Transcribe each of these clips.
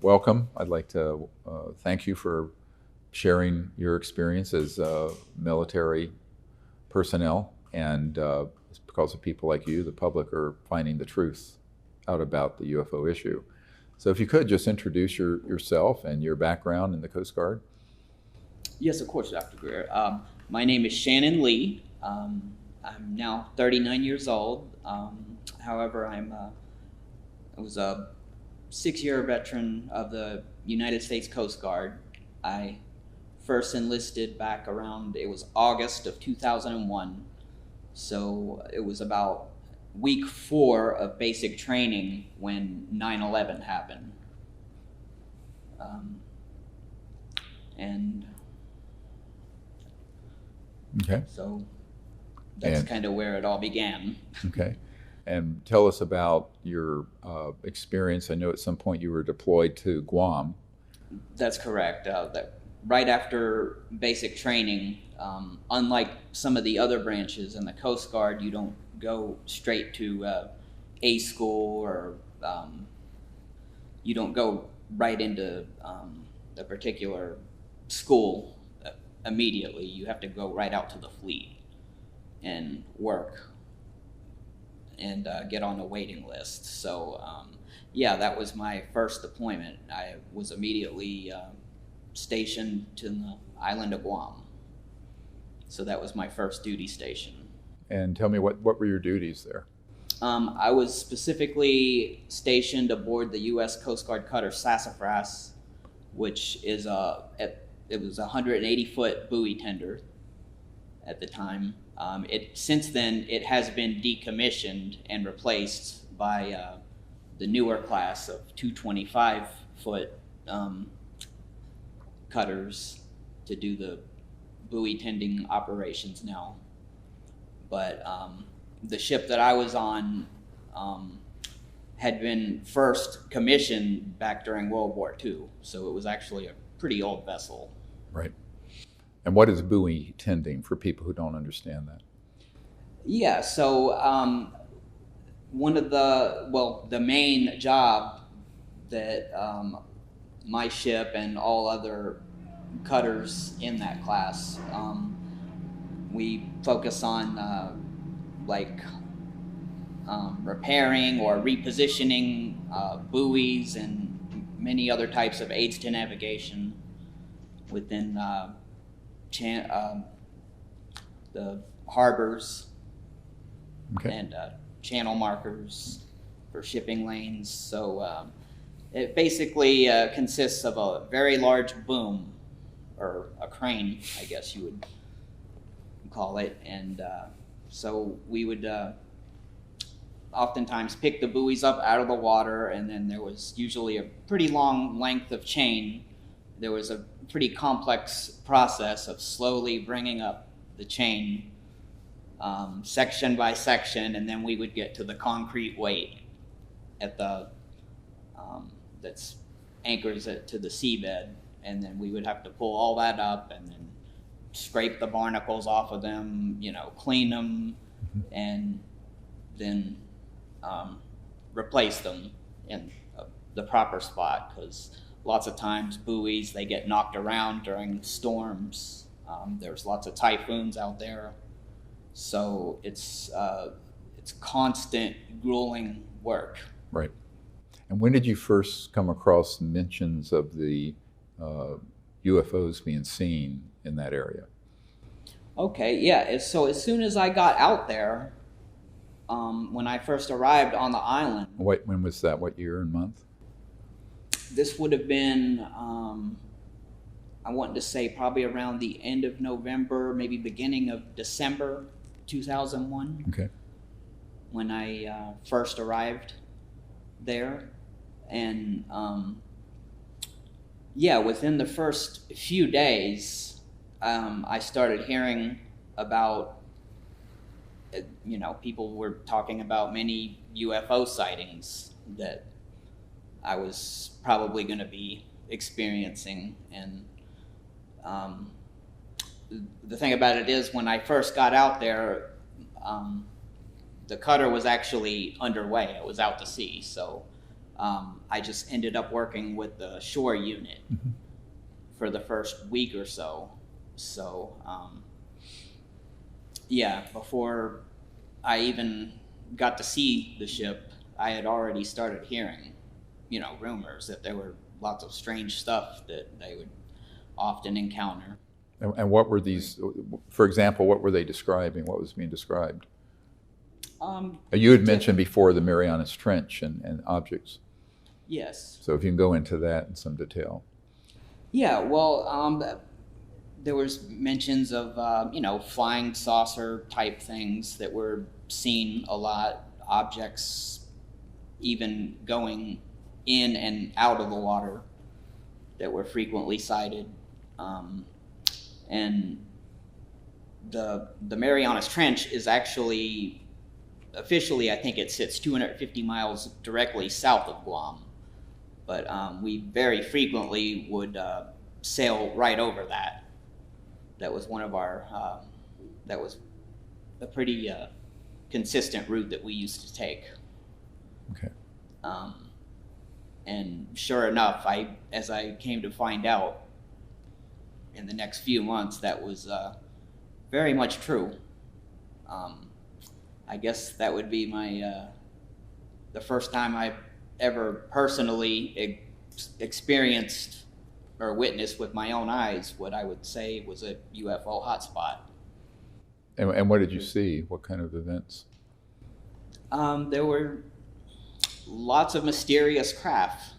welcome. I'd like to thank you for sharing your experience as military personnel, and it's because of people like you, the public are finding the truth out about the UFO issue. So if you could just introduce yourself and your background in the Coast Guard. Yes, of course, Dr. Greer. My name is Shannon Lee. I'm now 39 years old. However, I was a 6-year veteran of the United States Coast Guard. I first enlisted back around, it was August of 2001. So it was about week 4 of basic training when 9/11 happened. And Okay. so that's kind of where it all began. Okay. And tell us about your experience. I know at some point you were deployed to Guam. That's correct. Right after basic training, unlike some of the other branches in the Coast Guard, you don't go straight to A school, or you don't go right into a particular school immediately. You have to go right out to the fleet and work and get on a waiting list. So yeah, that was my first deployment. I was immediately stationed to the island of Guam. So that was my first duty station. And tell me, what were your duties there? I was specifically stationed aboard the U.S. Coast Guard cutter Sassafras, which is it was a 180-foot buoy tender at the time. Since then, it has been decommissioned and replaced by the newer class of 225-foot cutters to do the buoy tending operations now. But the ship that I was on had been first commissioned back during World War II, so it was actually a pretty old vessel. Right. And what is buoy tending for people who don't understand that? Yeah, so one of the main job that my ship and all other cutters in that class, we focus on repairing or repositioning buoys and many other types of aids to navigation within the harbors. Okay. And channel markers for shipping lanes. So it basically consists of a very large boom, or a crane, I guess you would call it. And so we would oftentimes pick the buoys up out of the water, and then there was usually a pretty long length of chain. There was a pretty complex process of slowly bringing up the chain section by section, and then we would get to the concrete weight at the that's anchors it to the seabed, and then we would have to pull all that up and then scrape the barnacles off of them, clean them, and then replace them in the proper spot, because lots of times buoys, they get knocked around during storms. There's lots of typhoons out there. So it's constant, grueling work. Right. And when did you first come across mentions of the UFOs being seen in that area? Okay, yeah. So as soon as I got out there, when I first arrived on the island. When was that? What year and month? This would have been, I want to say probably around the end of November, maybe beginning of December 2001. Okay. When I first arrived there. And yeah, within the first few days, I started hearing about, people were talking about many UFO sightings that I was probably going to be experiencing. And the thing about it is, when I first got out there, the cutter was actually underway. It was out to sea. So I just ended up working with the shore unit for the first week or so. So, yeah, before I even got to see the ship, I had already started hearing, rumors that there were lots of strange stuff that they would often encounter. And what were these, for example, what were they describing? What was being described? You had mentioned before the Marianas Trench and objects. Yes. So if you can go into that in some detail. Yeah, well, there was mentions of, flying saucer type things that were seen a lot, objects even going in and out of the water that were frequently sighted. And the Marianas Trench is actually, officially, I think it sits 250 miles directly south of Guam. But we very frequently would sail right over that. That was one of our, that was a pretty consistent route that we used to take. Okay. And sure enough, as I came to find out in the next few months, that was very much true. I guess that would be the first time I ever personally experienced or witnessed with my own eyes what I would say was a UFO hotspot. And what did you see? What kind of events? There were lots of mysterious craft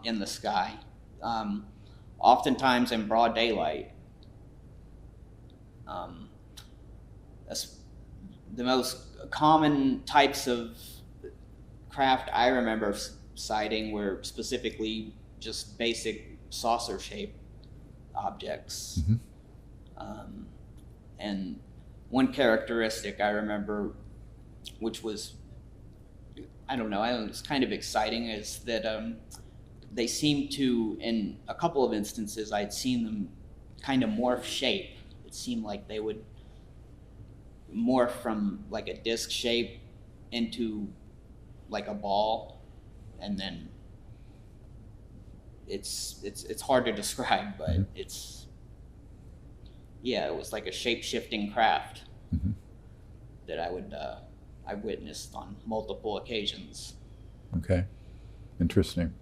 in the sky, oftentimes in broad daylight. The most common types of craft I remember sighting were specifically just basic saucer-shaped objects. And one characteristic I remember, which was, I don't know, it was kind of exciting, is that they seemed to, in a couple of instances, I'd seen them kind of morph shape. It seemed like they would morph from like a disc shape into like a ball, and then it's hard to describe, but it was like a shape-shifting craft that I witnessed on multiple occasions. Okay, interesting.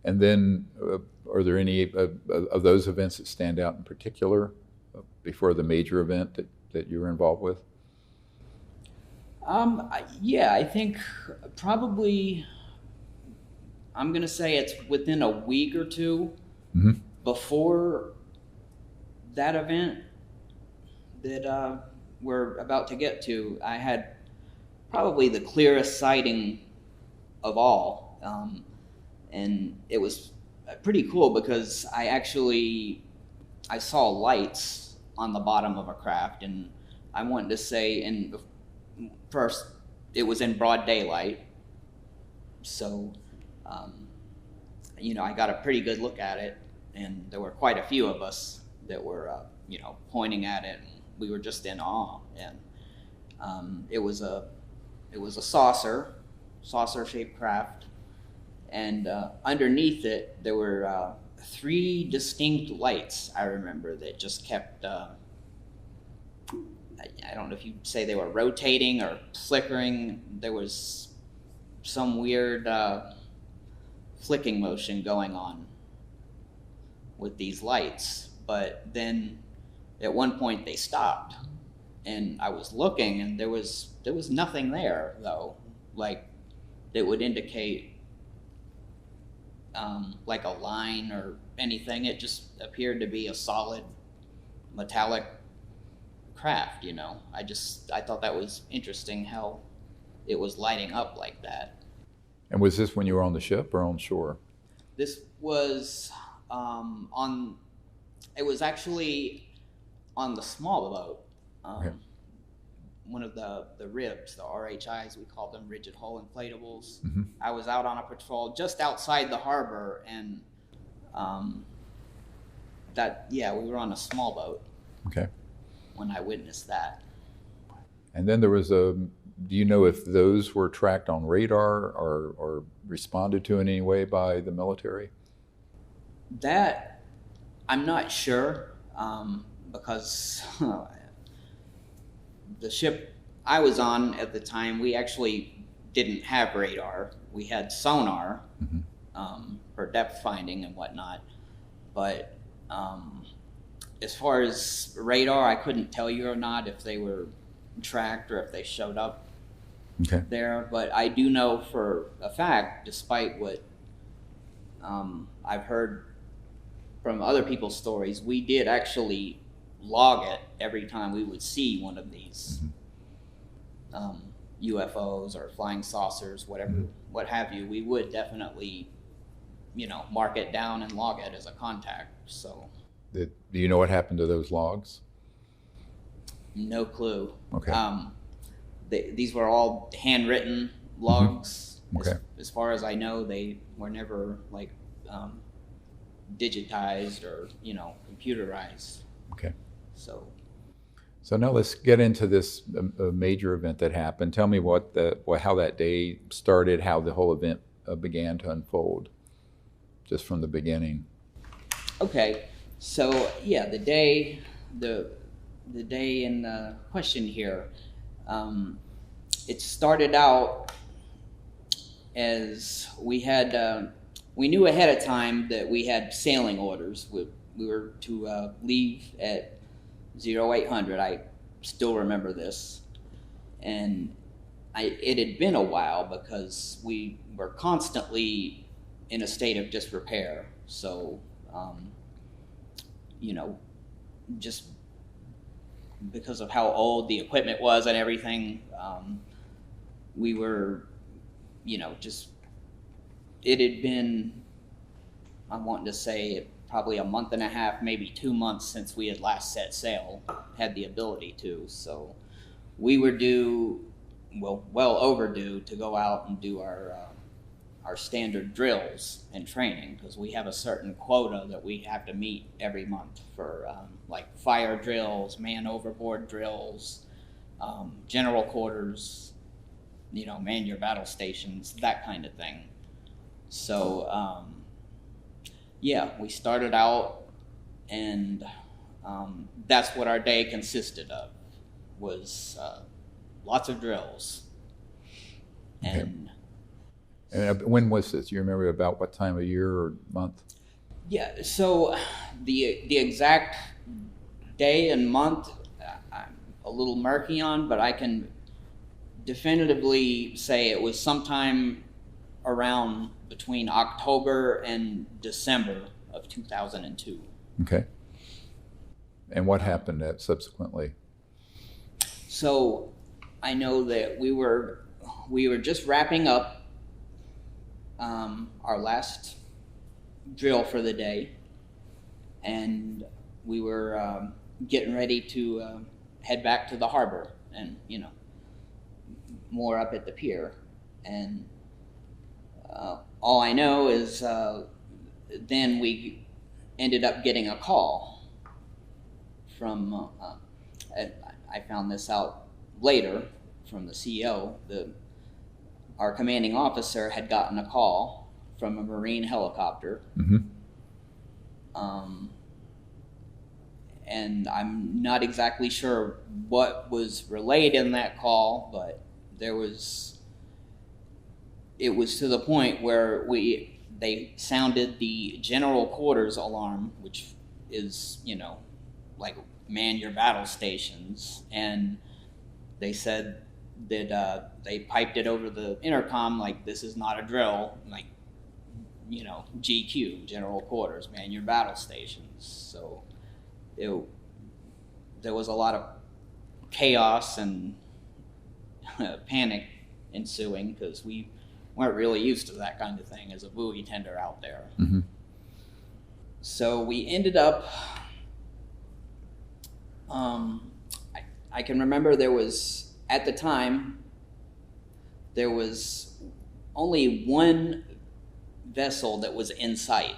And then, are there any of those events that stand out in particular before the major event that you were involved with? I think probably, I'm going to say it's within a week or two before that event that we're about to get to. I had probably the clearest sighting of all. And it was pretty cool because I saw lights on the bottom of a craft, and I wanted to say, first, it was in broad daylight, so I got a pretty good look at it, and there were quite a few of us that were pointing at it, and we were just in awe. And it was a saucer-shaped craft, and underneath it there were 3 distinct lights, I remember, that just kept I don't know if you'd say they were rotating or flickering. There was some weird flicking motion going on with these lights, but then at one point they stopped, and I was looking, and there was nothing there, though, like that would indicate like a line or anything. It just appeared to be a solid metallic craft. I thought that was interesting how it was lighting up like that. And was this when you were on the ship or on shore? This was it was actually on the small boat. Okay. One of the ribs, the RHIs, we call them, rigid hull inflatables. I was out on a patrol just outside the harbor, and we were on a small boat. Okay. When I witnessed that. And then there was Do you know if those were tracked on radar or responded to in any way by the military? That I'm not sure, because the ship I was on at the time, we actually didn't have radar. We had sonar, for depth finding and whatnot. But as far as radar, I couldn't tell you or not if they were tracked or if they showed up there. But I do know for a fact, despite what I've heard from other people's stories, we did actually log it every time we would see one of these UFOs or flying saucers, whatever, what have you. We would definitely, mark it down and log it as a contact. So, do you know what happened to those logs? No clue. Okay. These were all handwritten logs. Okay. As far as I know, they were never digitized or computerized. Okay. So now let's get into this major event that happened. Tell me how that day started, how the whole event began to unfold, just from the beginning. Okay. So yeah, the day in question here, it started out as we knew ahead of time that we had sailing orders. We were to leave at 0800. I still remember this, and it had been a while because we were constantly in a state of disrepair. So, just because of how old the equipment was and everything, we were, it had been, I want to say, probably a month and a half, maybe 2 months since we had last set sail, had the ability to. So we were well overdue to go out and do our standard drills and training, because we have a certain quota that we have to meet every month for like fire drills, man overboard drills, general quarters, man your battle stations, that kind of thing. So yeah, we started out, and that's what our day consisted of, was lots of drills. And when was this? Do you remember about what time of year or month? Yeah, so the exact day and month I'm a little murky on, but I can definitively say it was sometime around between October and December of 2002. Okay. And what happened subsequently? So I know that we were just wrapping up our last drill for the day, and we were getting ready to head back to the harbor and more up at the pier. And all I know is then we ended up getting a call from I found this out later from the CEO. Our commanding officer had gotten a call from a Marine helicopter. And I'm not exactly sure what was relayed in that call, but it was to the point where they sounded the general quarters alarm, which is, like man your battle stations, and they said that they piped it over the intercom like, this is not a drill, like, GQ, general quarters, man your battle stations. So there was a lot of chaos and panic ensuing, because we weren't really used to that kind of thing as a buoy tender out there. So we ended up, I can remember there was, at the time, there was only one vessel that was in sight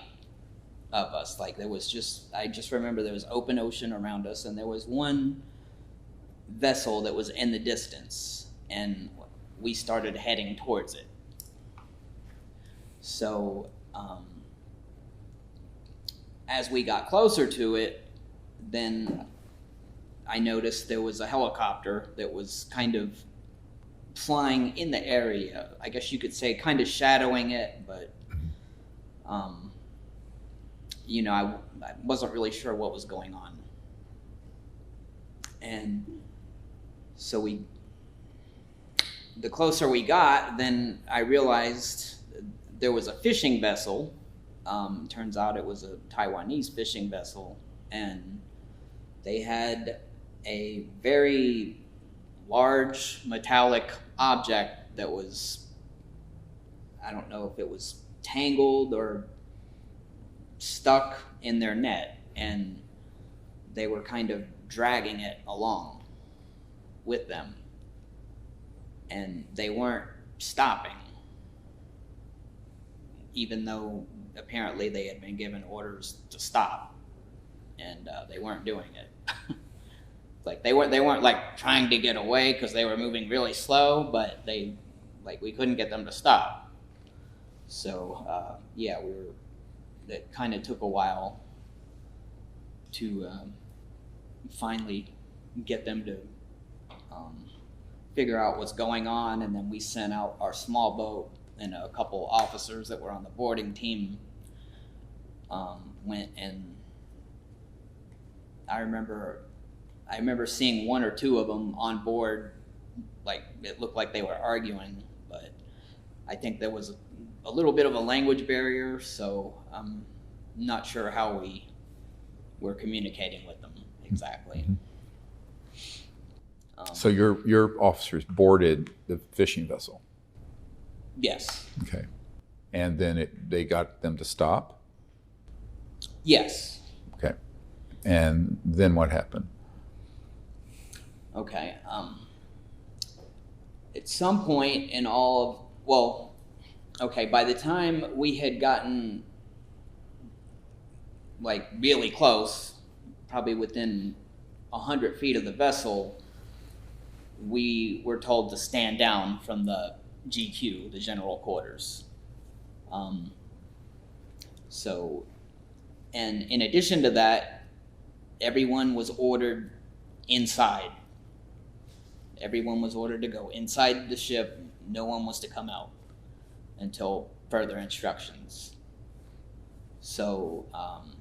of us. Like, I just remember there was open ocean around us, and there was one vessel that was in the distance. and we started heading towards it. So as we got closer to it, then I noticed there was a helicopter that was kind of flying in the area. I guess you could say kind of shadowing it, but you know, I wasn't really sure what was going on. And so the closer we got, then I realized there was a fishing vessel. Turns out it was a Taiwanese fishing vessel, and they had a very large metallic object that was, I don't know if it was tangled or stuck in their net, and they were kind of dragging it along with them, and they weren't stopping, even though apparently they had been given orders to stop, and they weren't doing it. Like they weren't like trying to get away because they were moving really slow, but we couldn't get them to stop. So yeah, that kind of took a while to finally get them to figure out what's going on, and then we sent out our small boat, and a couple officers that were on the boarding team went, and I remember seeing one or two of them on board. Like, it looked like they were arguing, but I think there was a little bit of a language barrier, so I'm not sure how we were communicating with them exactly. So your officers boarded the fishing vessel? Yes. Okay. And then they got them to stop? Yes. Okay. And then what happened? Okay. At some point in all of, well, okay, by the time we had gotten like really close, probably within 100 feet of the vessel, we were told to stand down from the GQ, the general quarters. So, and in addition to that, everyone was ordered inside. Everyone was ordered to go inside the ship. No one was to come out until further instructions. So, I'm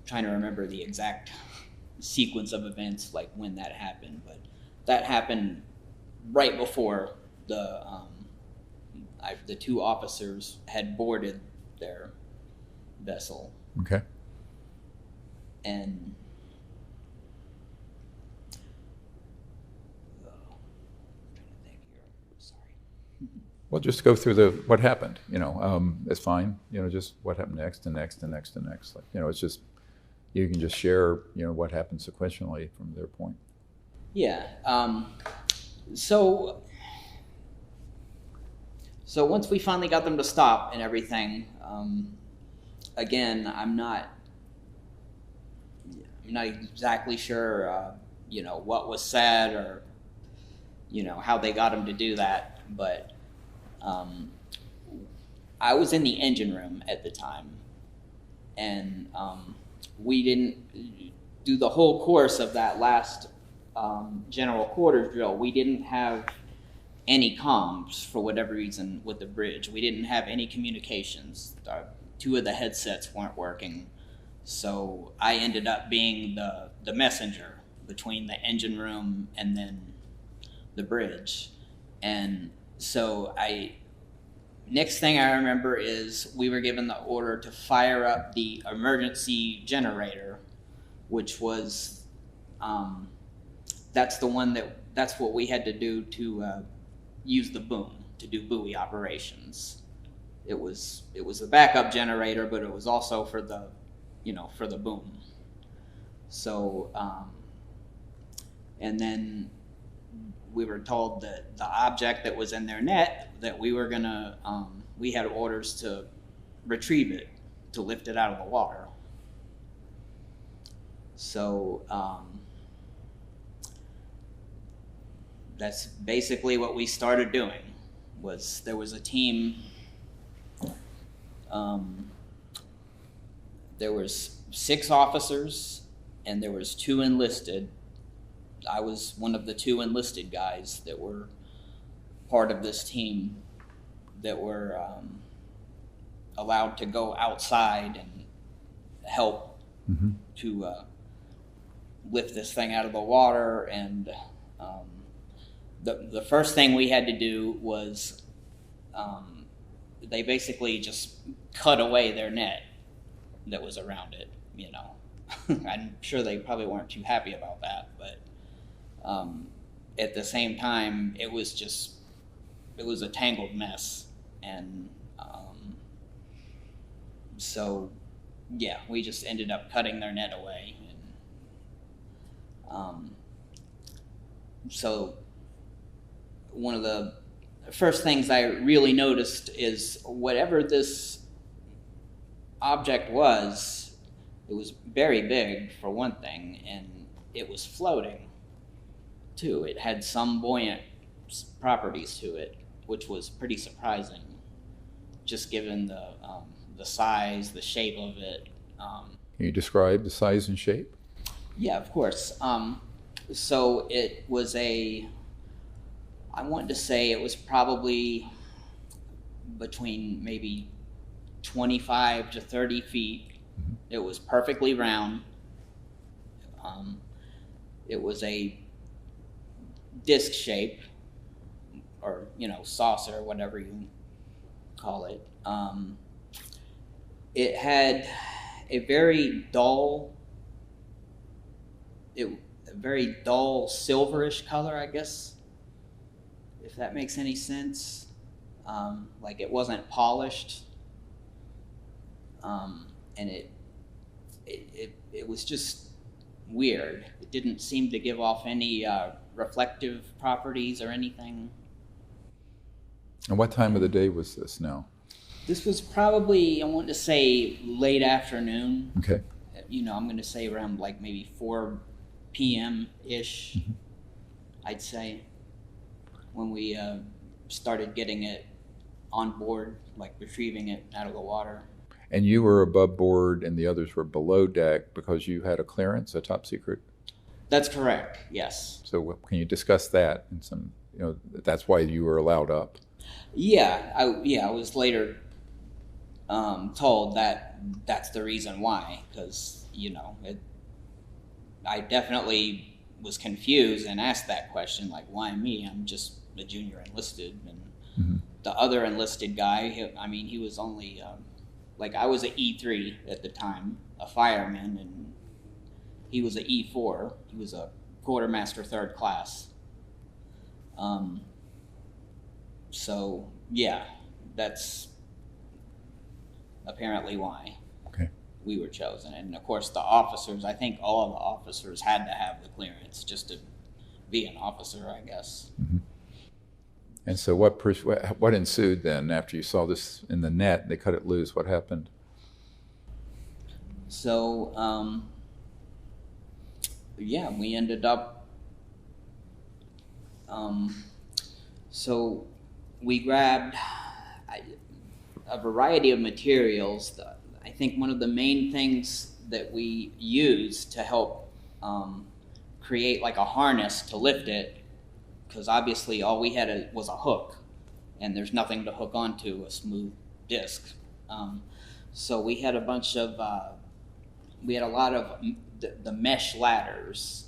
trying to remember the exact sequence of events, like when that happened, but that happened right before the two officers had boarded their vessel. Okay. And Well, just go through what happened. It's fine. Just what happened next and next and next and next. Like, it's just, you can just share, what happened sequentially from their point. Yeah. So once we finally got them to stop and everything, again, I'm not exactly sure, what was said or, how they got them to do that, but I was in the engine room at the time, and we didn't do the whole course of that last general quarters drill. We didn't have any comms for whatever reason with the bridge. We didn't have any communications. Two of the headsets weren't working, so I ended up being the messenger between the engine room and then the bridge. And so next thing I remember is we were given the order to fire up the emergency generator, which was, that's what we had to do to use the boom, to do buoy operations. It was a backup generator, but it was also for the boom. So, and then we were told that the object that was in their net, that we were gonna, we had orders to retrieve it, to lift it out of the water. So that's basically what we started doing. There was a team. There was 6 officers, and there was 2 enlisted. I was one of the 2 enlisted guys that were part of this team that were allowed to go outside and help to lift this thing out of the water. And the first thing we had to do was they basically just cut away their net that was around it, you know. I'm sure they probably weren't too happy about that, but at the same time, it was a tangled mess. And so, yeah, we just ended up cutting their net away. And so one of the first things I really noticed is whatever this object was, it was very big for one thing, and it was floating too. It had some buoyant properties to it, which was pretty surprising, just given the size, the shape of it. Can you describe the size and shape? Yeah, of course. So it was I want to say it was probably between maybe 25 to 30 feet. It was perfectly round. It was a disc shape, or, you know, saucer, whatever you call it. It had a very dull silverish color, I guess, if that makes any sense. Like, it wasn't polished, and it was just weird. It didn't seem to give off any reflective properties or anything. And what time of the day was this now? This was probably, I want to say, late afternoon. Okay. You know, I'm going to say around like maybe 4 p.m.-ish, I'd say, when we started getting it on board, like retrieving it out of the water. And you were above board and the others were below deck because you had a clearance, a top secret? That's correct, yes. So can you discuss that? And some, you know, that's why you were allowed up. Yeah, I was later told that that's the reason why, because, you know, I definitely was confused and asked that question, like, why me? I'm just a junior enlisted. And the other enlisted guy, he was only, like, I was an E3 at the time, a fireman, and he was an E4. He was a quartermaster 3rd class. So, yeah, that's apparently why we were chosen. And, of course, the officers, I think all of the officers had to have the clearance just to be an officer, I guess. And so what ensued then after you saw this in the net? They cut it loose. What happened? So, yeah, we ended up, so we grabbed a variety of materials. I think one of the main things that we used to help create like a harness to lift it, because obviously all we had was a hook, and there's nothing to hook onto a smooth disc. So we had a lot of the mesh ladders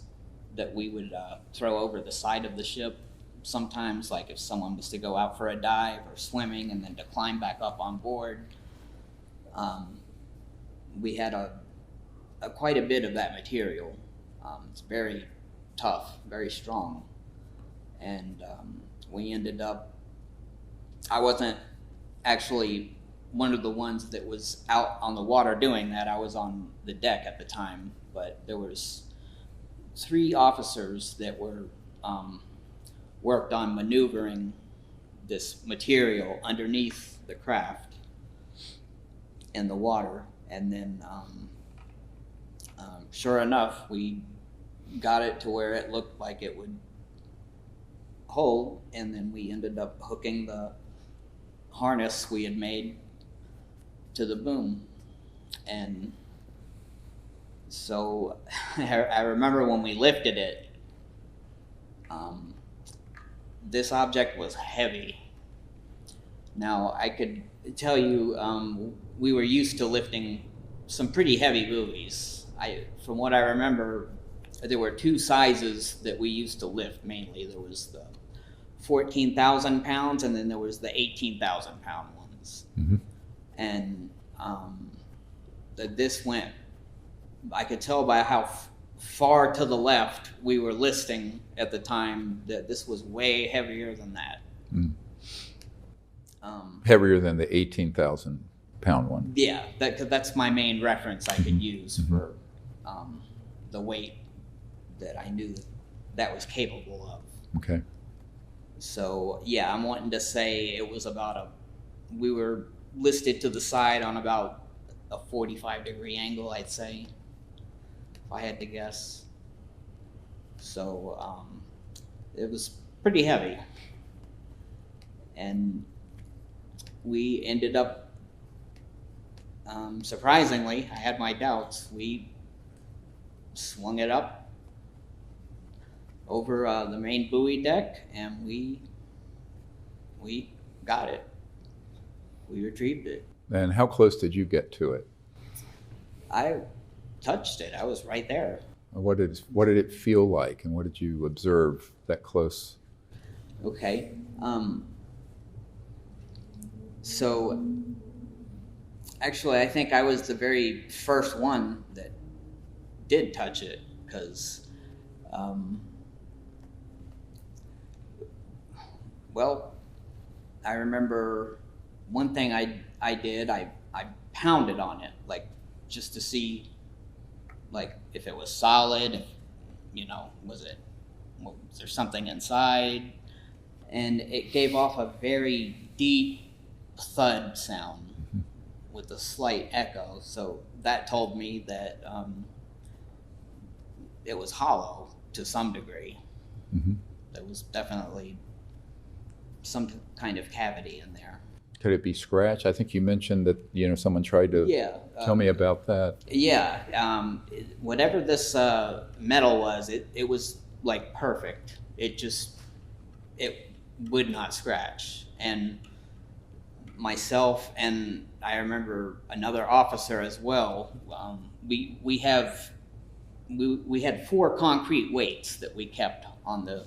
that we would throw over the side of the ship. Sometimes, like if someone was to go out for a dive or swimming and then to climb back up on board. We had quite a bit of that material. It's very tough, very strong. And we ended up, I wasn't actually one of the ones that was out on the water doing that. I was on the deck at the time, but there was 3 officers that were worked on maneuvering this material underneath the craft in the water. And then sure enough, we got it to where it looked like it would hold, and then we ended up hooking the harness we had made to the boom. And so I remember when we lifted it, this object was heavy. Now, I could tell you, we were used to lifting some pretty heavy buoys. From what I remember, there were two sizes that we used to lift mainly. There was the 14,000 pounds, and then there was the 18,000 pound ones. Mm-hmm. And this went, I could tell by how far to the left we were listing at the time that this was way heavier than that. Mm. Heavier than the 18,000 pound one. Yeah, that's my main reference I could use Mm-hmm. for the weight that I knew that was capable of. Okay. So yeah, I'm wanting to say it was we were listed to the side on about a 45-degree angle, I'd say, if I had to guess. So it was pretty heavy. And we ended up, surprisingly, I had my doubts, we swung it up over the main buoy deck, and we got it. We retrieved it. And how close did you get to it? I touched it. I was right there. What did it feel like, and what did you observe that close? Okay. So actually, I think I was the very first one that did touch it, because well, I remember one thing I did, I pounded on it, like, just to see, like, if it was solid, if, was there something inside? And it gave off a very deep thud sound with a slight echo, so that told me that it was hollow to some degree. Mm-hmm. There was definitely some kind of cavity in there. Could it be scratched? I think you mentioned that someone tried to tell me about that. Yeah, whatever this metal was, it was like perfect. It would not scratch. And myself, and I remember another officer as well, we had 4 concrete weights that we kept on the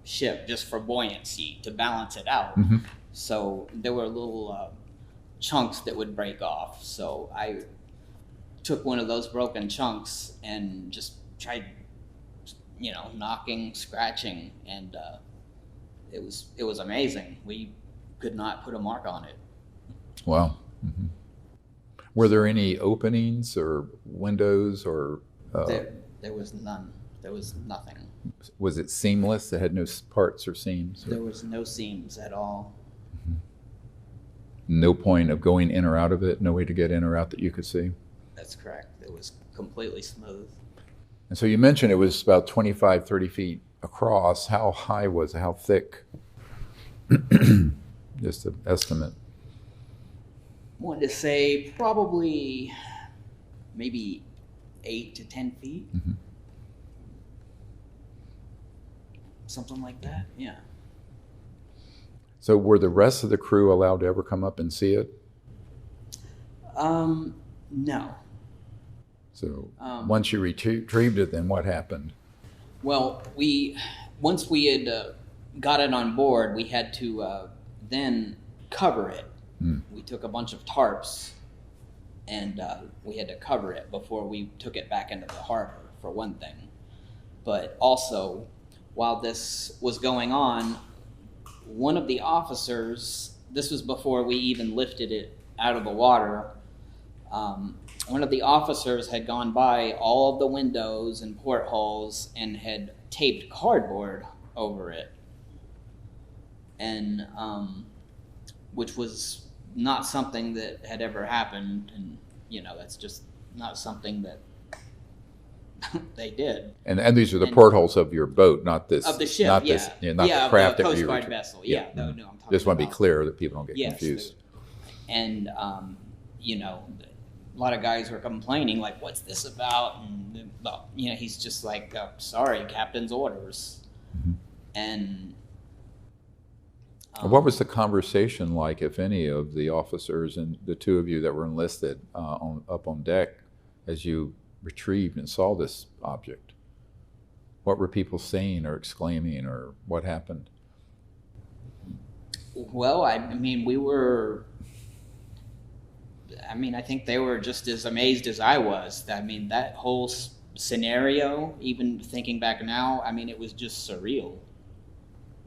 ship just for buoyancy to balance it out. Mm-hmm. So there were little chunks that would break off. So I took one of those broken chunks and just tried, knocking, scratching, and it was amazing. We could not put a mark on it. Wow. Mm-hmm. Were there any openings or windows or? There was none. There was nothing. Was it seamless? It had no parts or seams? There was no seams at all. No point of going in or out of it? No way to get in or out that you could see? That's correct. It was completely smooth. And so you mentioned it was about 25, 30 feet across. How high was it? How thick? Just an estimate. I wanted to say probably maybe 8 to 10 feet. Mm-hmm. Something like that, yeah. So were the rest of the crew allowed to ever come up and see it? No. So once you retrieved it, then what happened? Well, once we had got it on board, we had to then cover it. Mm. We took a bunch of tarps, and we had to cover it before we took it back into the harbor, for one thing. But also, while this was going on, one of the officers, this was before we even lifted it out of the water, one of the officers had gone by all of the windows and portholes and had taped cardboard over it, and which was not something that had ever happened, and that's just not something that They did. And these are the And- portholes of your boat, not this. Of the ship, not yeah. This, not Yeah, the of craft the that Coast you Guard retrieved. vessel. Yeah, no, mhm. I'm talking Just want to be about- clear that people don't get Yes, confused. And, you know, a lot of guys were complaining, like, what's this about? And, well, you know, he's just like, sorry, captain's orders. Mhm. And What was the conversation like, if any, of the officers and the two of you that were enlisted up on deck as you retrieved and saw this object? What were people saying or exclaiming, or what happened? Well, I mean, I think they were just as amazed as I was. I mean, that whole scenario, even thinking back now, I mean, it was just surreal.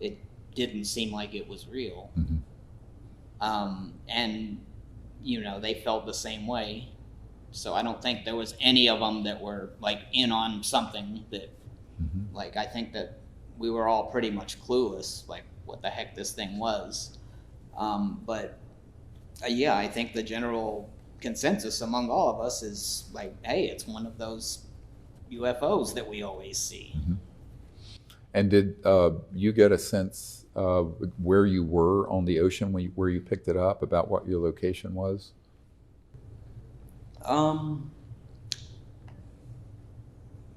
It didn't seem like it was real. Mm-hmm. And, you know, they felt the same way. So I don't think there was any of them that were, like, in on something that, Mm-hmm. like, I think that we were all pretty much clueless, like, what the heck this thing was. But yeah, I think the general consensus among all of us is like, hey, it's one of those UFOs that we always see. Mm-hmm. And did you get a sense of where you were on the ocean where you picked it up, about what your location was?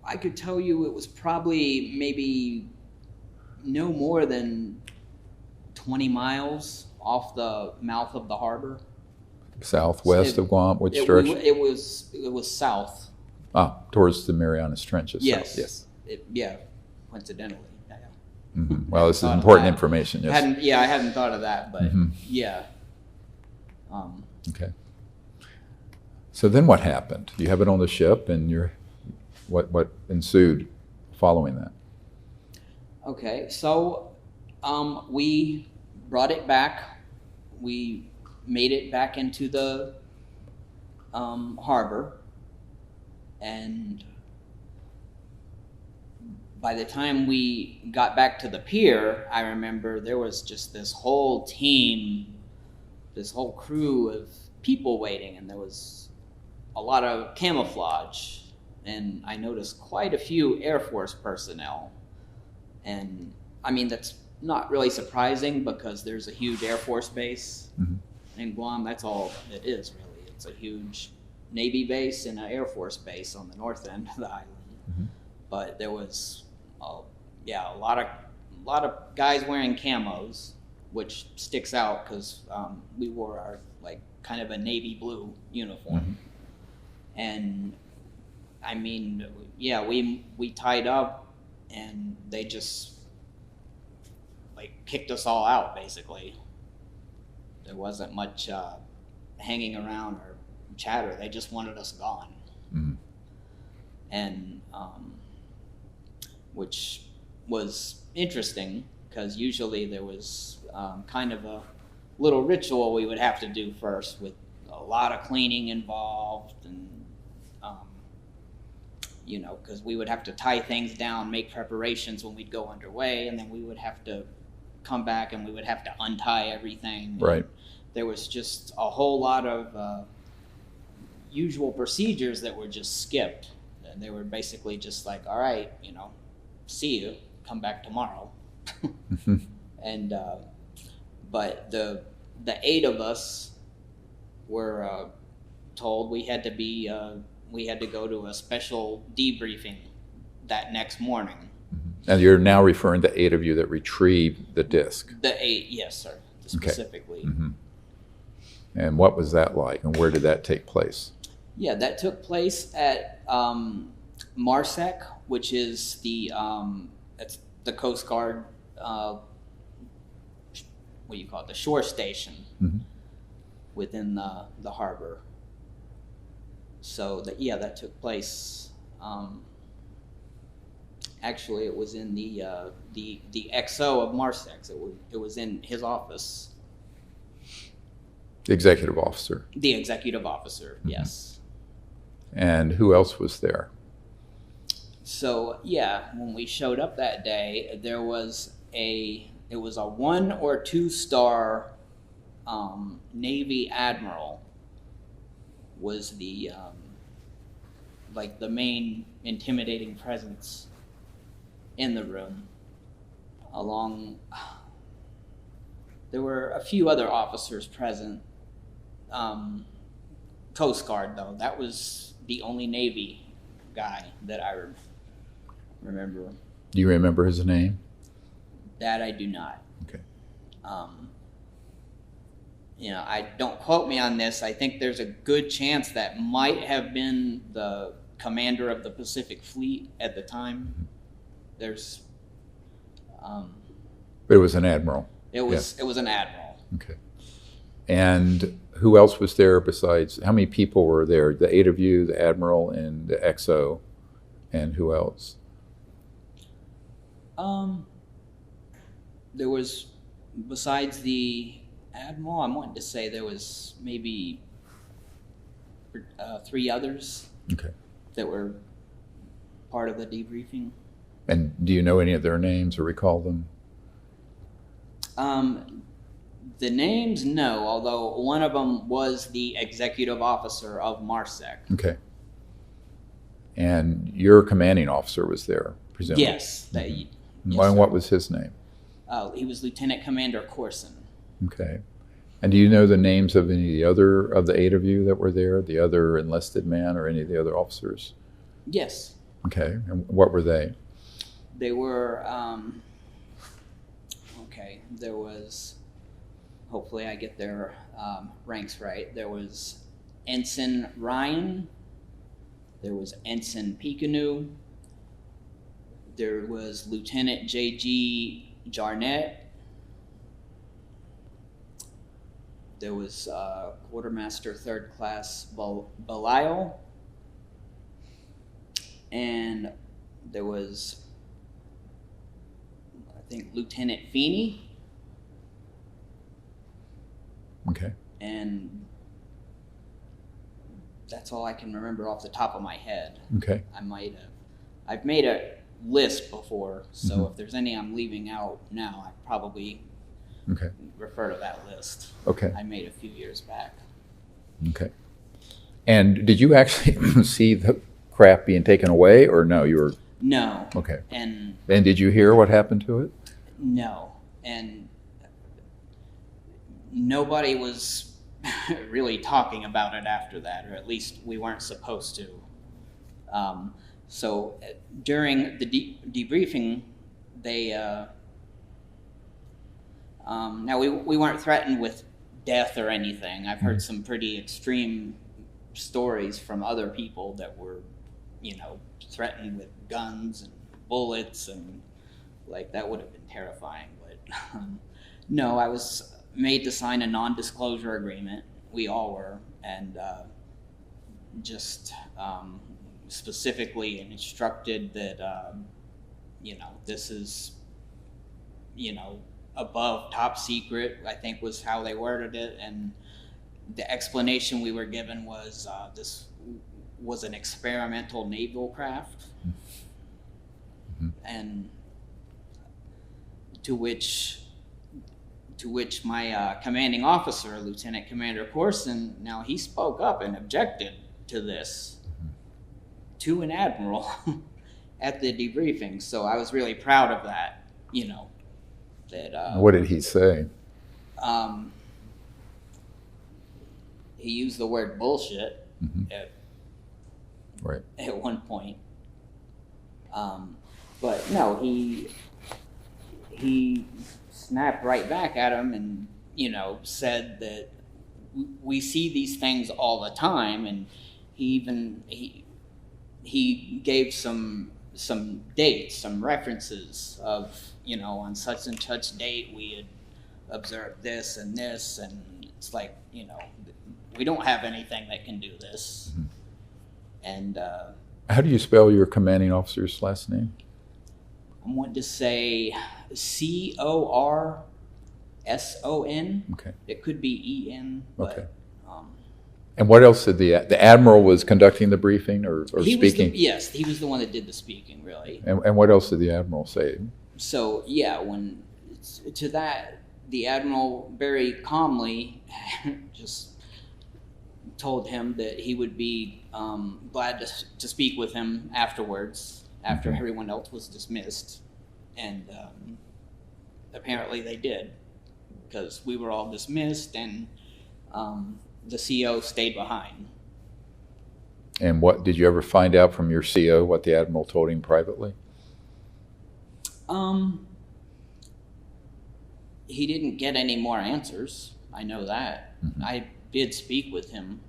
I could tell you it was probably maybe no more than 20 miles off the mouth of the harbor. Southwest of Guam? Which direction? It was south. Towards the Marianas Trenches. Yes. South. Yes. Yeah, coincidentally. Yeah. Mm-hmm. Well, this is Thought of important that. information. Yes. I hadn't thought of that, but Mhm. yeah. Okay. So then what happened? You have it on the ship, and what ensued following that? Okay, so we brought it back. We made it back into the harbor, and by the time we got back to the pier, I remember there was just this whole team, this whole crew of people waiting, and there was a lot of camouflage, and I noticed quite a few Air Force personnel. And I mean, that's not really surprising because there's a huge Air Force base Mhm. in Guam. That's all it is, really. It's a huge Navy base and an Air Force base on the north end of the island. Mhm. But there was, a lot of guys wearing camos, which sticks out because we wore our like kind of a navy blue uniform. Mhm. And I mean, yeah, we tied up, and they just like kicked us all out. Basically, there wasn't much hanging around or chatter. They just wanted us gone. Mhm. And which was interesting because usually there was kind of a little ritual we would have to do first, with a lot of cleaning involved, and you know, because we would have to tie things down, make preparations when we'd go underway, and then we would have to come back and we would have to untie everything. Right. There was just a whole lot of usual procedures that were just skipped. And they were basically just like, all right, you know, see you, come back tomorrow. Mhm. And but the 8 of us were told we had to go to a special debriefing that next morning. And you're now referring to 8 of you that retrieved the disc. The 8, yes, sir, specifically. Mm-hmm. And what was that like, and where did that take place? Yeah, that took place at Marsec, which is that's the Coast Guard, what do you call it, the shore station Mm-hmm. within the harbor. So that took place. Actually, it was in the XO of Marsec. It was in his office. The executive officer. The executive officer, Mm-hmm. yes. And who else was there? So yeah, when we showed up that day, it was a 1 or 2 star Navy admiral was the like the main intimidating presence in the room. There were a few other officers present. Coast Guard, though, that was the only Navy guy that I remember. Do you remember his name? That I do not. Okay. I don't quote me on this. I think there's a good chance that might have been the commander of the Pacific Fleet at the time. There's, but it was an admiral. It was an admiral. Okay. And who else was there besides? How many people were there? The 8 of you, the admiral, and the XO, and who else? There was, besides the admiral, I'm wanting to say there was maybe 3 others. Okay. That were part of the debriefing. And do you know any of their names or recall them? The names, no, although one of them was the executive officer of MARSEC. Okay. And your commanding officer was there, presumably? Yes. Yes, sir. what was his name? He was Lieutenant Commander Corson. Okay. And do you know the names of any of the 8 of you that were there, the other enlisted man or any of the other officers? Yes. Okay. And what were they? They were, there was, hopefully I get their ranks right. There was Ensign Ryan. There was Ensign Peekanu. There was Lieutenant J.G. Jarnett. There was Quartermaster 3rd Class Belial. And there was, I think, Lieutenant Feeney. Okay. And that's all I can remember off the top of my head. Okay. I've made a list before, so if there's any I'm leaving out now, I probably refer to that list. Okay. I made a few years back. Okay. And did you actually see the craft being taken away, or no? You were No. okay. And did you hear what happened to it? No. And nobody was really talking about it after that, or at least we weren't supposed to. So during the debriefing, they now we weren't threatened with death or anything. I've heard some pretty extreme stories from other people that were, threatened with guns and bullets, and like that would have been terrifying. But no, I was made to sign a non-disclosure agreement. We all were, and just specifically instructed that this is above top secret, I think was how they worded it. And the explanation we were given was this was an experimental naval craft. And to which my commanding officer, Lieutenant Commander Corson, now he spoke up and objected to this to an admiral at the debriefing. So I was really proud of that, What did he say? He used the word bullshit Right. at one point. But no, he snapped right back at him and, said that we see these things all the time. And he gave some dates, some references of, on such and such date we had observed this and this, and it's like, we don't have anything that can do this. And how do you spell your commanding officer's last name? I want to say Corson. Okay. It could be En. But, okay. And what else did the admiral was conducting the briefing or speaking? Yes, he was the one that did the speaking, really. And what else did the admiral say? So yeah, the admiral very calmly just told him that he would be glad to speak with him afterwards, after Mhm. everyone else was dismissed. And apparently they did, because we were all dismissed, and the CO stayed behind. And what did you ever find out from your CO what the admiral told him privately? He didn't get any more answers. I know that. Mhm. I did speak with him,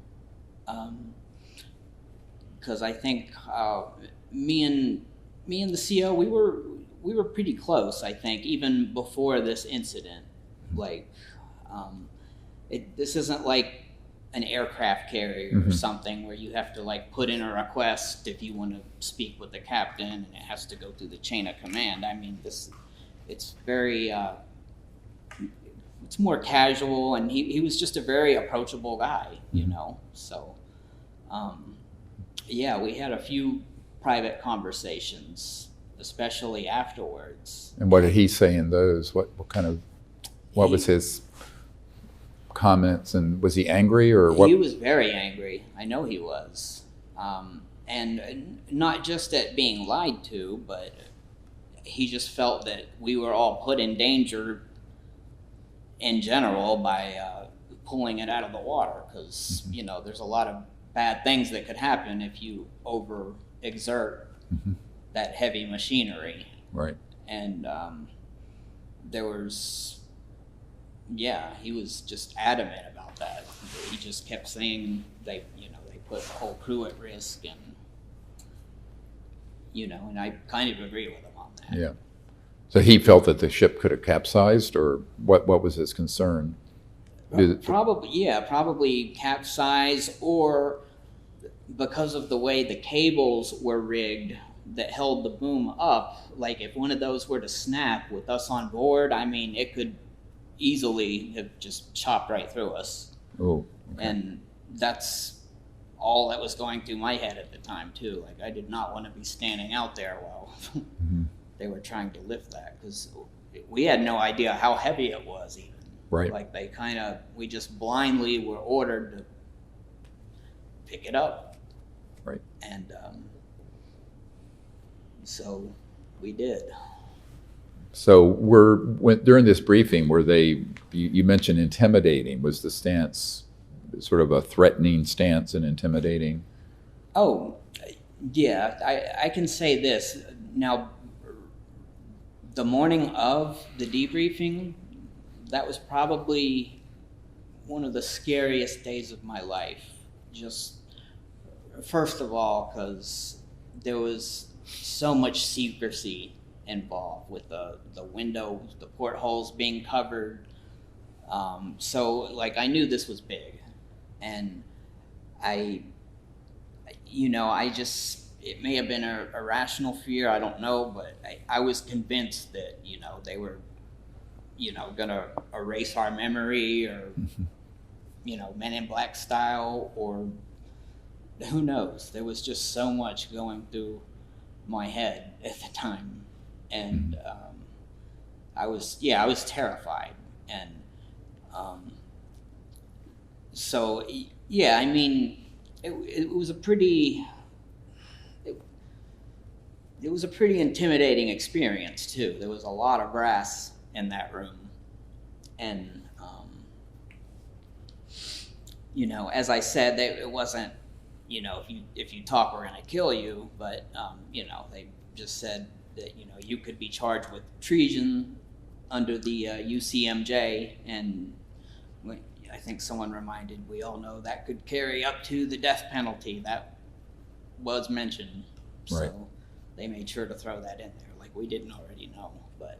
because I think me and the CO, we were pretty close. I think even before this incident, like this isn't like an aircraft carrier or something where you have to like put in a request if you want to speak with the captain, and it has to go through the chain of command. I mean, it's very it's more casual, and he was just a very approachable guy, you know. So yeah, we had a few private conversations, especially afterwards. And what did he say in those? What was his comments, and was he angry or what? He was very angry. I know he was. And not just at being lied to, but he just felt that we were all put in danger in general by pulling it out of the water, because you know, there's a lot of bad things that could happen if you overexert that heavy machinery. Right. And there was, yeah, he was just adamant about that. He just kept saying they put the whole crew at risk, and and I kind of agree with him on that. Yeah. So he felt that the ship could have capsized, or what was his concern? Probably capsize, or because of the way the cables were rigged that held the boom up, like if one of those were to snap with us on board, I mean, it could easily have just chopped right through us. Oh, okay. And that's all that was going through my head at the time too. Like, I did not want to be standing out there while they were trying to lift that, because we had no idea how heavy it was even. Right. Like we just blindly were ordered to pick it up. Right. And so we did. So during this briefing, were you mentioned intimidating? Was the stance sort of a threatening stance and intimidating? Oh, yeah. I can say this. Now, the morning of the debriefing, that was probably one of the scariest days of my life. Just, first of all, because there was so much secrecy involved with the windows, the portholes being covered. So, like, I knew this was big. And it may have been a irrational fear, I don't know, but I was convinced that, they were, gonna erase our memory, or, Men in Black style, or who knows. There was just so much going through my head at the time. And I was terrified. And so, yeah, I mean, it was a pretty intimidating experience too. There was a lot of brass in that room, and as I said, it wasn't, if you talk, we're gonna kill you, but they just said that you could be charged with treason under the UCMJ, and I think someone reminded, we all know that could carry up to the death penalty. That was mentioned. Right. So they made sure to throw that in there, like we didn't already know. But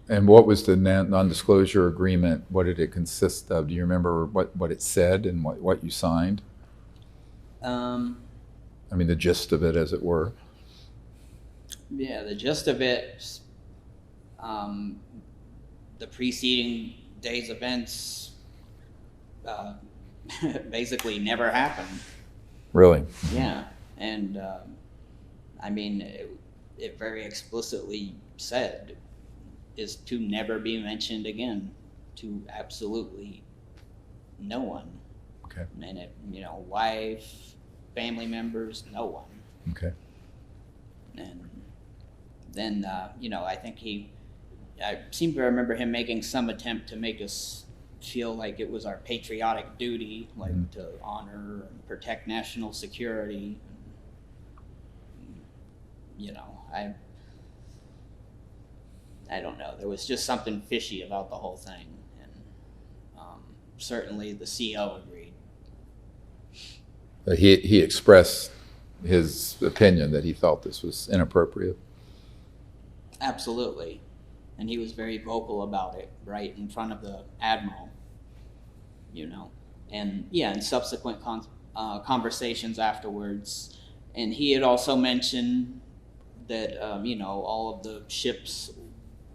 and what was the non-disclosure agreement? What did it consist of? Do you remember what it said and what you signed? I mean, the gist of it, as it were. Yeah, the gist of it, the preceding day's events basically never happened. Really? Yeah. And I mean, it very explicitly said is to never be mentioned again to absolutely no one. Okay. And it, wife, family members, no one. Okay. And then, I think I seem to remember him making some attempt to make us feel like it was our patriotic duty, like to honor and protect national security. I don't know. There was just something fishy about the whole thing, and certainly the CO agreed. He expressed his opinion that he felt this was inappropriate. Absolutely. And he was very vocal about it right in front of the admiral, and in subsequent conversations afterwards. And he had also mentioned that, all of the ship's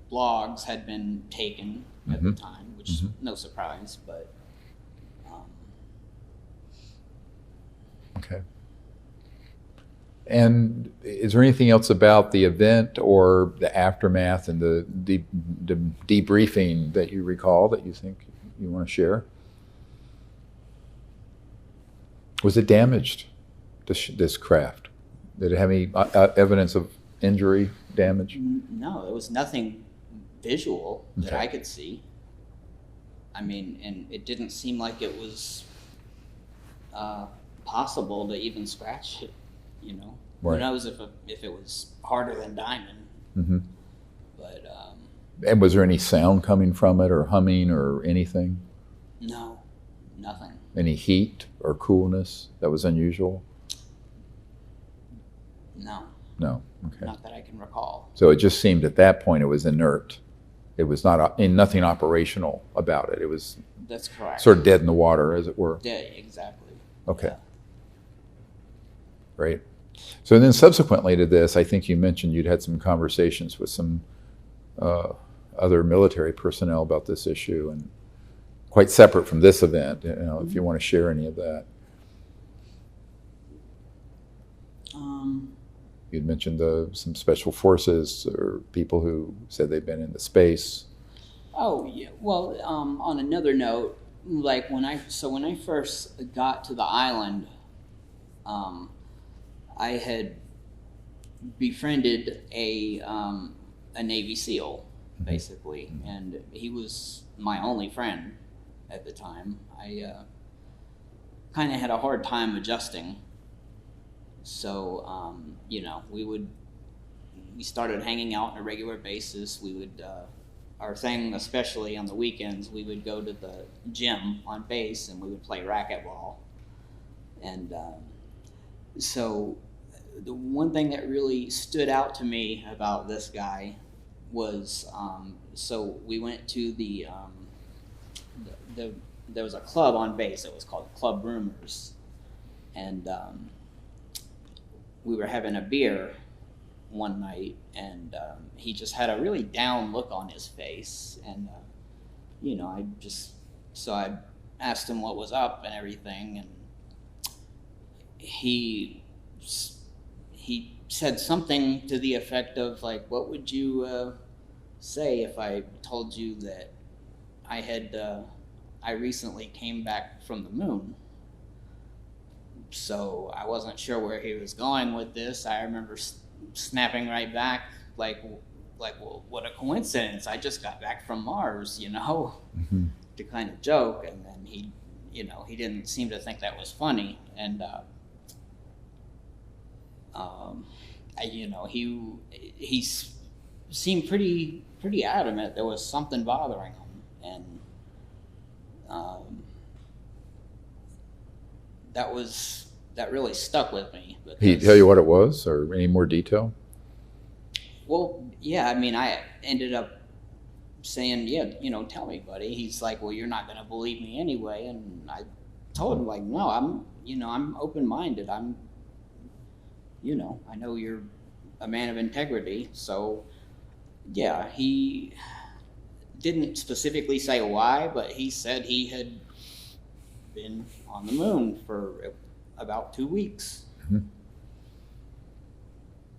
logs had been taken at the time, which no surprise, but. Okay. And is there anything else about the event or the aftermath and the debriefing that you recall that you think you want to share? Was it damaged, this craft? Did it have any evidence of injury, damage? No, there was nothing visual that I could see. I mean, and it didn't seem like it was possible to even scratch it, Right. Who knows if it was harder than diamond. But and was there any sound coming from it, or humming, or anything? No, nothing. Any heat or coolness that was unusual? No. No. Okay. Not that I can recall. So it just seemed at that point it was inert. It was nothing operational about it. It was. That's correct. Sort of dead in the water, as it were. Yeah, exactly. Okay. Yeah. Great. So then subsequently to this, I think you mentioned you'd had some conversations with some other military personnel about this issue, and quite separate from this event, if you want to share any of that. You'd mentioned some special forces or people who said they've been in the space. Oh, yeah. Well, on another note, like when I first got to the island, I had befriended a Navy SEAL, basically, and he was my only friend at the time. I kind of had a hard time adjusting, so we started hanging out on a regular basis. We would our thing, especially on the weekends, we would go to the gym on base and we would play racquetball, and so the one thing that really stood out to me about this guy was, so we went to there was a club on base that was called Club Rumors, and we were having a beer one night, and he just had a really down look on his face, and I asked him what was up and everything, and he said something to the effect of, like, what would you say if I told you that I recently came back from the moon? So I wasn't sure where he was going with this. I remember snapping right back, like, well, what a coincidence! I just got back from Mars, to kind of joke, and then he didn't seem to think that was funny, and he seemed pretty adamant there was something bothering him, and that really stuck with me. He tell you what it was, or any more detail? Well, yeah, I mean, I ended up saying, yeah, tell me, buddy. He's like, well, you're not going to believe me anyway. And I told him, like, no, I'm open-minded. I know you're a man of integrity. So, yeah, he didn't specifically say why, but he said he had been on the moon for about 2 weeks. Mm-hmm.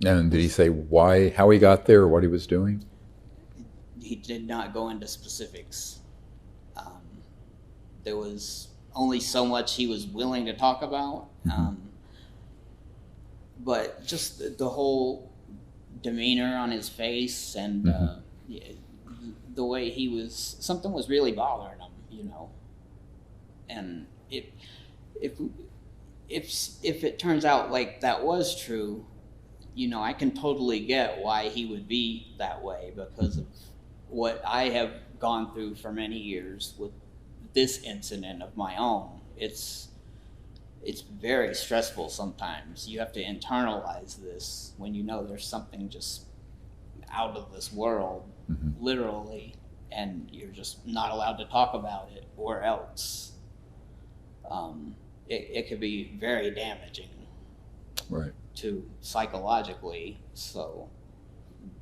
And did he say why, how he got there, or what he was doing? He did not go into specifics. There was only so much he was willing to talk about. But just the whole demeanor on his face and the way he was, something was really bothering him, you know. And if it turns out like that was true, you know, I can totally get why he would be that way, because of what I have gone through for many years with this incident of my own. It's very stressful sometimes. You have to internalize this when you know there's something just out of this world, literally, and you're just not allowed to talk about it, or else it could be very damaging, right, to psychologically. So,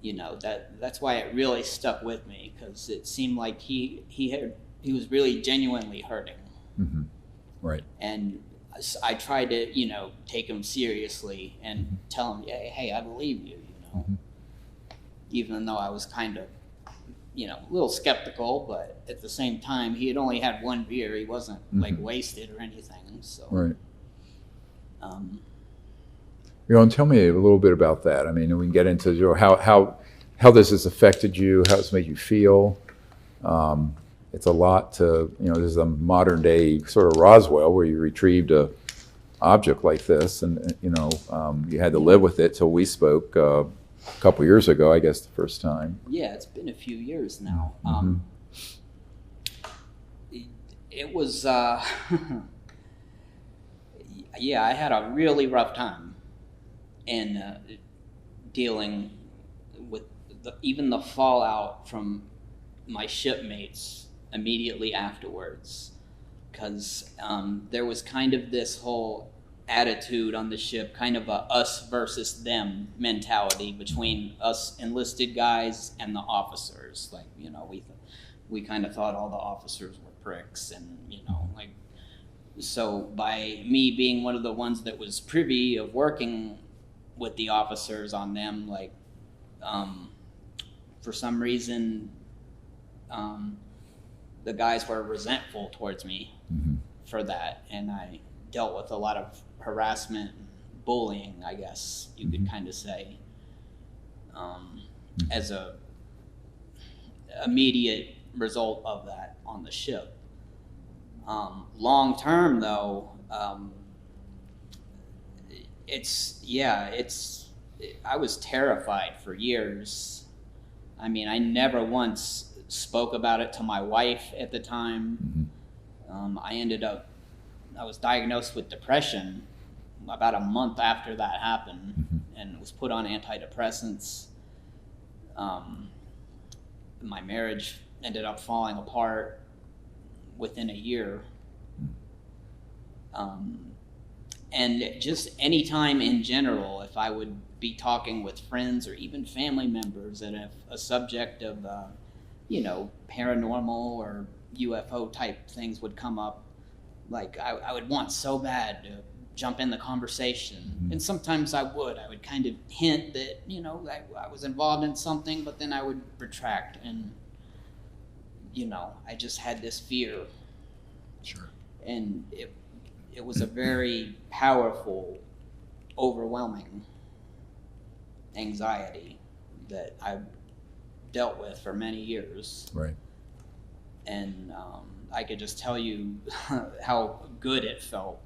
you know, that's why it really stuck with me, because it seemed like he was really genuinely hurting. Right. And I tried to, you know, take him seriously and tell him, hey, I believe you, you know, even though I was kind of, you know, a little skeptical, but at the same time, he had only had one beer. He wasn't like wasted or anything. So, right. You know, and tell me a little bit about that. I mean, we can get into, you know, how this has affected you, how it's made you feel. It's a lot to, you know, this is a modern day sort of Roswell, where you retrieved a object like this, and you know, you had to live with it till we spoke a couple years ago, I guess, the first time. Yeah, it's been a few years now. It was, yeah, I had a really rough time in dealing with even the fallout from my shipmates immediately afterwards, because there was kind of this whole attitude on the ship, kind of a us versus them mentality between us enlisted guys and the officers. Like, you know, we kind of thought all the officers were pricks, and, you know, like, so by me being one of the ones that was privy of working with the officers on them, like, for some reason, the guys were resentful towards me for that, and I dealt with a lot of harassment and bullying, I guess you could kind of say, as a immediate result of that on the ship. Long term, though, I was terrified for years. I mean, I never once spoke about it to my wife at the time. I was diagnosed with depression about a month after that happened, and was put on antidepressants. My marriage ended up falling apart within a year. And just any time in general, if I would be talking with friends or even family members, and if a subject of, you know, paranormal or UFO type things would come up, like I would want so bad to jump in the conversation. And sometimes I would kind of hint that, you know, I was involved in something, but then I would retract, and, you know, I just had this fear. Sure. And it was a very powerful, overwhelming anxiety that I dealt with for many years. Right. And I could just tell you how good it felt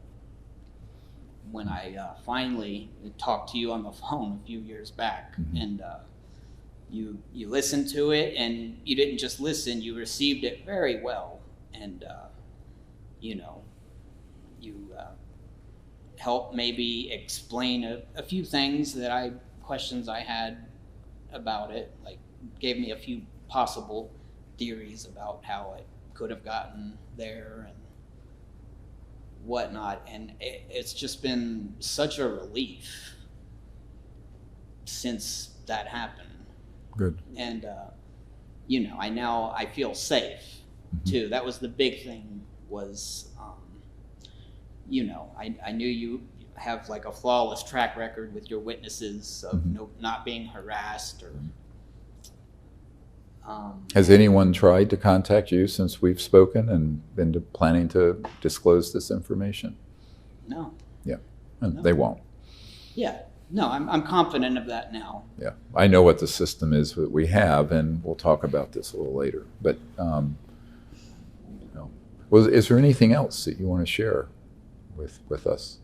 when I finally talked to you on the phone a few years back, and you listened to it, and you didn't just listen, you received it very well, and you know, you helped maybe explain a few things questions I had about it, like gave me a few possible theories about how it could have gotten there and whatnot, and it's just been such a relief since that happened. Good. And you know, I feel safe too. That was the big thing, was you know, I knew you have like a flawless track record with your witnesses of not being harassed, or Has anyone tried to contact you since we've spoken and been planning to disclose this information? No. Yeah, and No. they won't. Yeah. No, I'm confident of that now. Yeah, I know what the system is that we have, and we'll talk about this a little later. But is there anything else that you want to share with us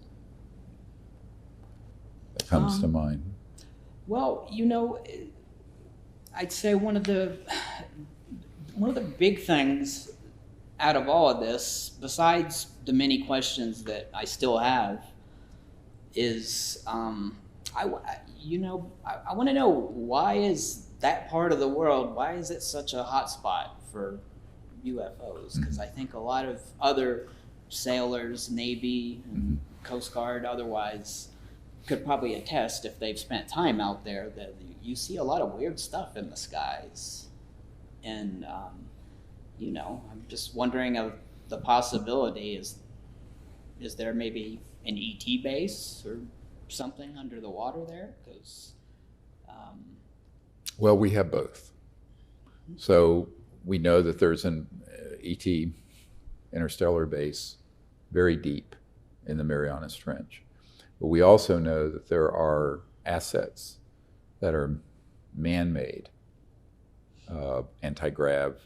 that comes to mind? Well, I'd say one of the big things out of all of this, besides the many questions that I still have, is I want to know, why is that part of the world, why is it such a hot spot for UFOs? Because I think a lot of other sailors, Navy, and Coast Guard, otherwise, could probably attest, if they've spent time out there, that you see a lot of weird stuff in the skies. And, I'm just wondering of the possibility, is there maybe an ET base or something under the water there? Because well, we have both. So we know that there's an ET interstellar base very deep in the Marianas Trench. But we also know that there are assets that are man-made, anti-grav,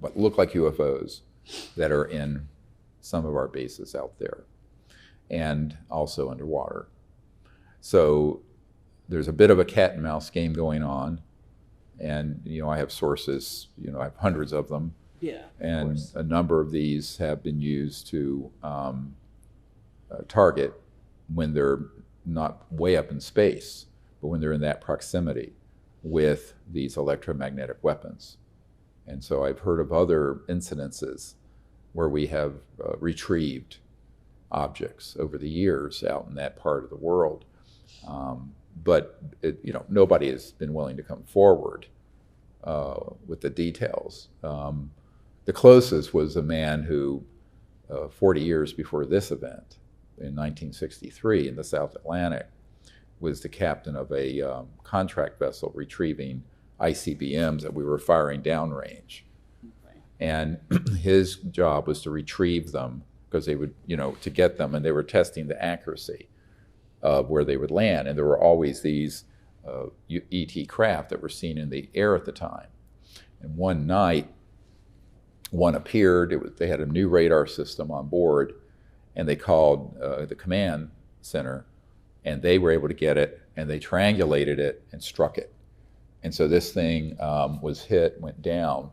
what look like UFOs, that are in some of our bases out there, and also underwater. So there's a bit of a cat and mouse game going on, and I have sources, I have hundreds of them, and a number of these have been used to target when they're not way up in space, but when they're in that proximity with these electromagnetic weapons. And so I've heard of other incidences where we have retrieved objects over the years out in that part of the world. But nobody has been willing to come forward with the details. The closest was a man who, 40 years before this event, in 1963 in the South Atlantic, was the captain of a contract vessel retrieving ICBMs that we were firing downrange. Okay. And his job was to retrieve them, because they would, to get them, and they were testing the accuracy of where they would land. And there were always these ET craft that were seen in the air at the time. And one night, one appeared. They had a new radar system on board, and they called the command center, and they were able to get it, and they triangulated it and struck it. And so this thing was hit, went down,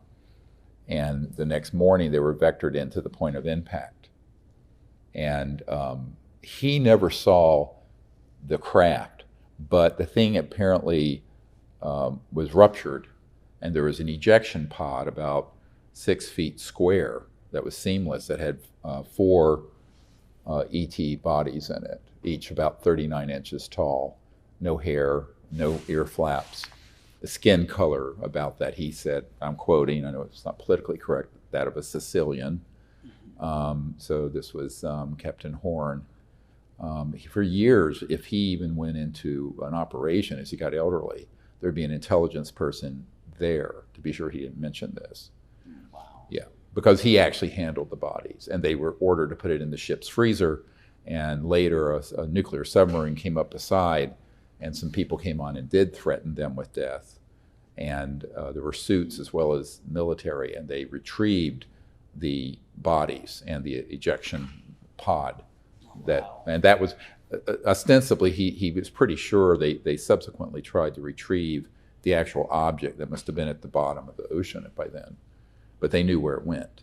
and the next morning they were vectored into the point of impact. And he never saw the craft, but the thing apparently was ruptured, and there was an ejection pod about 6 feet square that was seamless, that had 4 ET bodies in it, each about 39 inches tall, no hair, no ear flaps. The skin color about that, he said, I'm quoting, I know it's not politically correct, that of a Sicilian. So this was Captain Horn. For years, if he even went into an operation as he got elderly, there'd be an intelligence person there to be sure he didn't mention this. Wow. Yeah, because he actually handled the bodies, and they were ordered to put it in the ship's freezer. And later, a nuclear submarine came up beside, and some people came on and did threaten them with death. And there were suits as well as military, and they retrieved the bodies and the ejection pod. And that was ostensibly, he was pretty sure they subsequently tried to retrieve the actual object that must have been at the bottom of the ocean by then, but they knew where it went.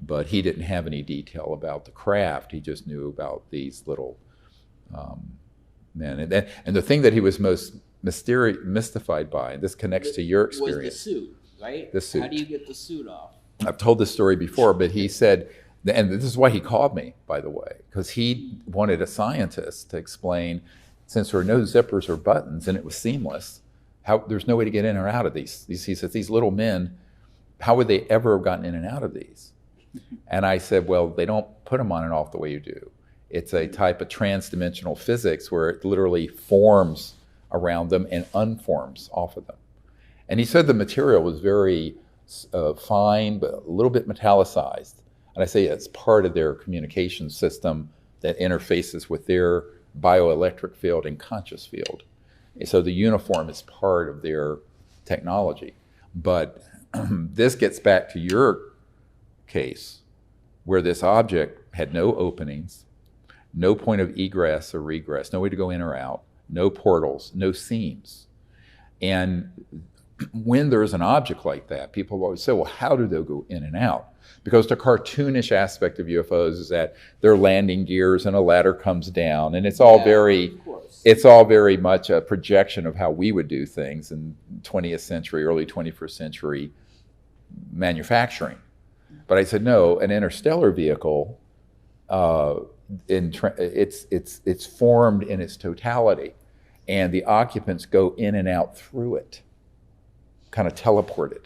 But he didn't have any detail about the craft. He just knew about these little men. And the thing that he was most mystified by, and this connects to your experience, was the suit, right? The suit. How do you get the suit off? I've told this story before, but he said, and this is why he called me, by the way, because he wanted a scientist to explain, since there were no zippers or buttons and it was seamless, how there's no way to get in or out of these. He says, these little men, how would they ever have gotten in and out of these? And I said, well, they don't put them on and off the way you do. It's a type of trans-dimensional physics where it literally forms around them and unforms off of them. And he said the material was very fine, but a little bit metallicized. And I say it's part of their communication system that interfaces with their bioelectric field and conscious field. And so the uniform is part of their technology. But this gets back to your case, where this object had no openings, no point of egress or regress, no way to go in or out, no portals, no seams. And when there's an object like that, people always say, well, how do they go in and out? Because the cartoonish aspect of UFOs is that they're landing gears and a ladder comes down, and it's all very much a projection of how we would do things in 20th century, early 21st century manufacturing. But I said, no, an interstellar vehicle, it's formed in its totality, and the occupants go in and out through it, kind of teleported.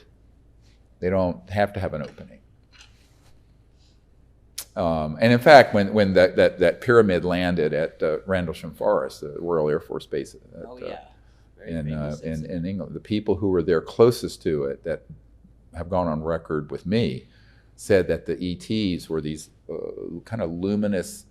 They don't have to have an opening. And in fact, when that pyramid landed at Rendlesham Forest, the Royal Air Force Base in England, the people who were there closest to it that have gone on record with me said that the ETs were these kind of luminous,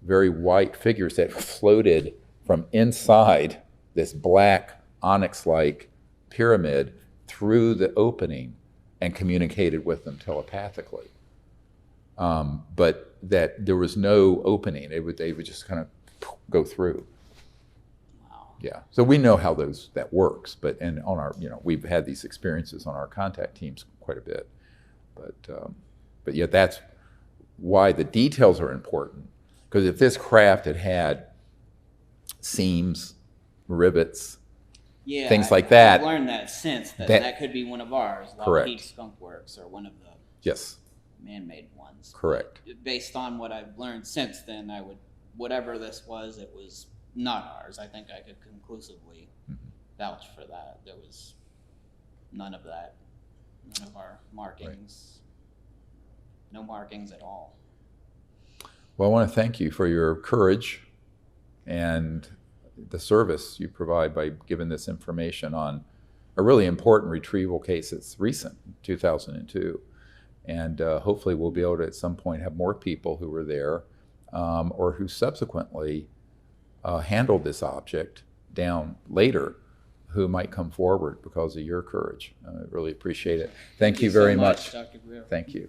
very white figures that floated from inside this black onyx-like pyramid through the opening and communicated with them telepathically. But that there was no opening. They would just kind of go through. Wow. Yeah. So we know how that works, but on our, we've had these experiences on our contact teams quite a bit. But yet that's why the details are important. Because if this craft had seams, rivets, things like that. I've learned that since that could be one of ours. Lockheed Skunk Works or one of the man-made ones. Correct. But based on what I've learned since then, whatever this was, it was not ours. I think I could conclusively vouch for that. There was none of that. None of our markings. No markings at all. Well, I want to thank you for your courage and the service you provide by giving this information on a really important retrieval case that's recent, 2002. And hopefully we'll be able to at some point have more people who were there or who subsequently handled this object down later who might come forward because of your courage. I really appreciate it. Thank you very much. Dr. Greer. Thank you.